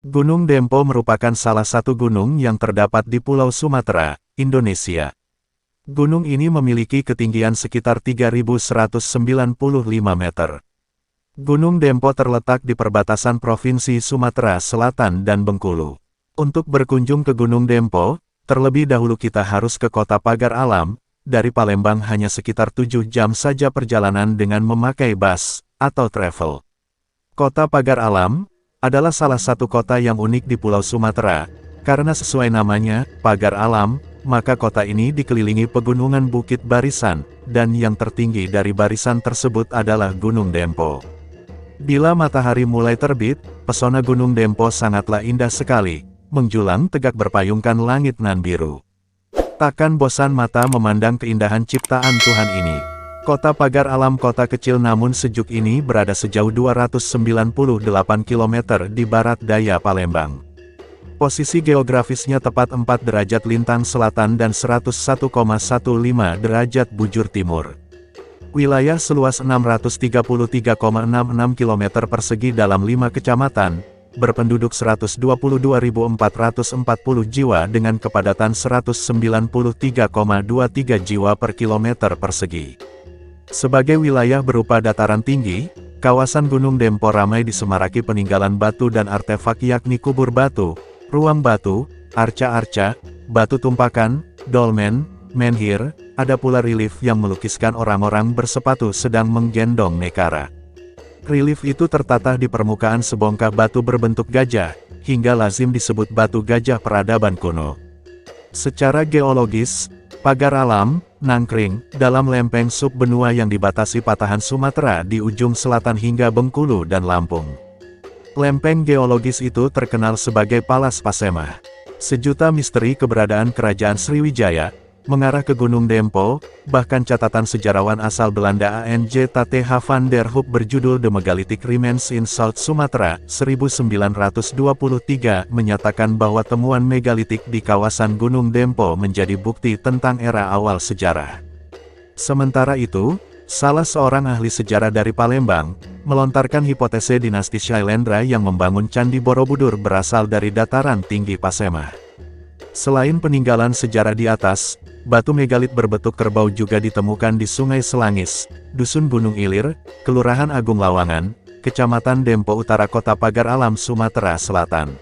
Gunung Dempo merupakan salah satu gunung yang terdapat di Pulau Sumatera, Indonesia. Gunung ini memiliki ketinggian sekitar 3.195 meter. Gunung Dempo terletak di perbatasan Provinsi Sumatera Selatan dan Bengkulu. Untuk berkunjung ke Gunung Dempo, terlebih dahulu kita harus ke Kota Pagar Alam. Dari Palembang hanya sekitar 7 jam saja perjalanan dengan memakai bus atau travel. Kota Pagar Alam adalah salah satu kota yang unik di Pulau Sumatera, karena sesuai namanya, Pagar Alam, maka kota ini dikelilingi pegunungan bukit barisan, dan yang tertinggi dari barisan tersebut adalah Gunung Dempo. Bila matahari mulai terbit, pesona Gunung Dempo sangatlah indah sekali, menjulang tegak berpayungkan langit nan biru. Takkan bosan mata memandang keindahan ciptaan Tuhan ini. Kota Pagar Alam, kota kecil namun sejuk ini berada sejauh 298 km di barat daya Palembang. Posisi geografisnya tepat 4 derajat lintang selatan dan 101,15 derajat bujur timur. Wilayah seluas 633,66 km persegi dalam 5 kecamatan, berpenduduk 122.440 jiwa dengan kepadatan 193,23 jiwa per kilometer persegi. Sebagai wilayah berupa dataran tinggi, kawasan Gunung Dempo ramai disemaraki peninggalan batu dan artefak yakni kubur batu, ruang batu, arca-arca, batu tumpakan, dolmen, menhir, ada pula relief yang melukiskan orang-orang bersepatu sedang menggendong nekara. Relief itu tertata di permukaan sebongkah batu berbentuk gajah, hingga lazim disebut batu gajah peradaban kuno. Secara geologis, Pagar Alam, nangkring, dalam lempeng subbenua yang dibatasi patahan Sumatera di ujung selatan hingga Bengkulu dan Lampung. Lempeng geologis itu terkenal sebagai Palas Pasemah. Sejuta misteri keberadaan kerajaan Sriwijaya, mengarah ke Gunung Dempo, bahkan catatan sejarawan asal Belanda A.N.J. Th van der Hoop berjudul The Megalithic Remains in South Sumatra, 1923, menyatakan bahwa temuan megalitik di kawasan Gunung Dempo menjadi bukti tentang era awal sejarah. Sementara itu, salah seorang ahli sejarah dari Palembang, melontarkan hipotese dinasti Shailendra yang membangun Candi Borobudur berasal dari dataran tinggi Pasemah. Selain peninggalan sejarah di atas, batu megalit berbentuk kerbau juga ditemukan di Sungai Selangis, Dusun Gunung Ilir, Kelurahan Agung Lawangan, Kecamatan Dempo Utara, Kota Pagar Alam, Sumatera Selatan.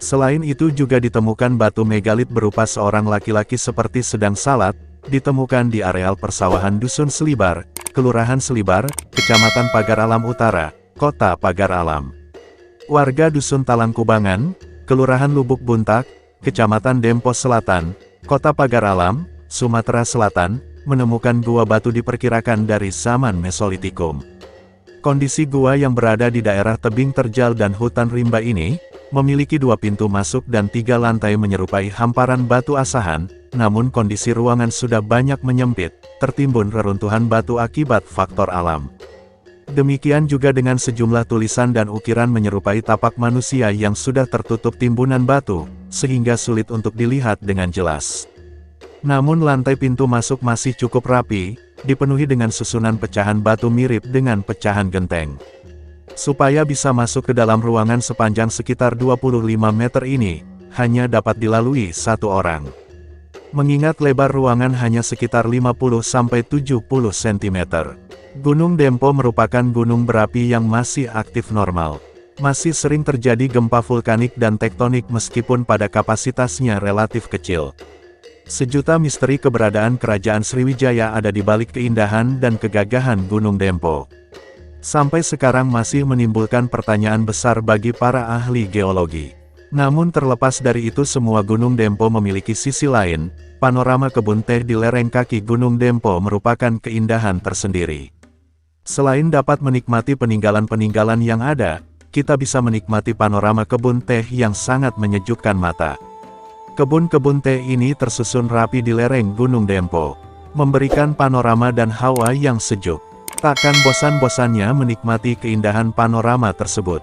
Selain itu juga ditemukan batu megalit berupa seorang laki-laki seperti sedang salat, ditemukan di areal persawahan Dusun Selibar, Kelurahan Selibar, Kecamatan Pagar Alam Utara, Kota Pagar Alam. Warga Dusun Talangkubangan, Kelurahan Lubuk Buntak, Kecamatan Dempo Selatan, Kota Pagar Alam, Sumatera Selatan, menemukan gua batu diperkirakan dari zaman Mesolitikum. Kondisi gua yang berada di daerah tebing terjal dan hutan rimba ini, memiliki 2 pintu masuk dan 3 lantai menyerupai hamparan batu asahan, namun kondisi ruangan sudah banyak menyempit, tertimbun reruntuhan batu akibat faktor alam. Demikian juga dengan sejumlah tulisan dan ukiran menyerupai tapak manusia yang sudah tertutup timbunan batu, sehingga sulit untuk dilihat dengan jelas. Namun lantai pintu masuk masih cukup rapi, dipenuhi dengan susunan pecahan batu mirip dengan pecahan genteng. Supaya bisa masuk ke dalam ruangan sepanjang sekitar 25 meter ini, hanya dapat dilalui 1 orang. Mengingat lebar ruangan hanya sekitar 50–70 cm. Gunung Dempo merupakan gunung berapi yang masih aktif normal. Masih sering terjadi gempa vulkanik dan tektonik meskipun pada kapasitasnya relatif kecil. Sejuta misteri keberadaan kerajaan Sriwijaya ada di balik keindahan dan kegagahan Gunung Dempo. Sampai sekarang masih menimbulkan pertanyaan besar bagi para ahli geologi. Namun terlepas dari itu semua Gunung Dempo memiliki sisi lain, panorama kebun teh di lereng kaki Gunung Dempo merupakan keindahan tersendiri. Selain dapat menikmati peninggalan-peninggalan yang ada, kita bisa menikmati panorama kebun teh yang sangat menyejukkan mata. Kebun-kebun teh ini tersusun rapi di lereng Gunung Dempo, memberikan panorama dan hawa yang sejuk. Takkan bosan-bosannya menikmati keindahan panorama tersebut.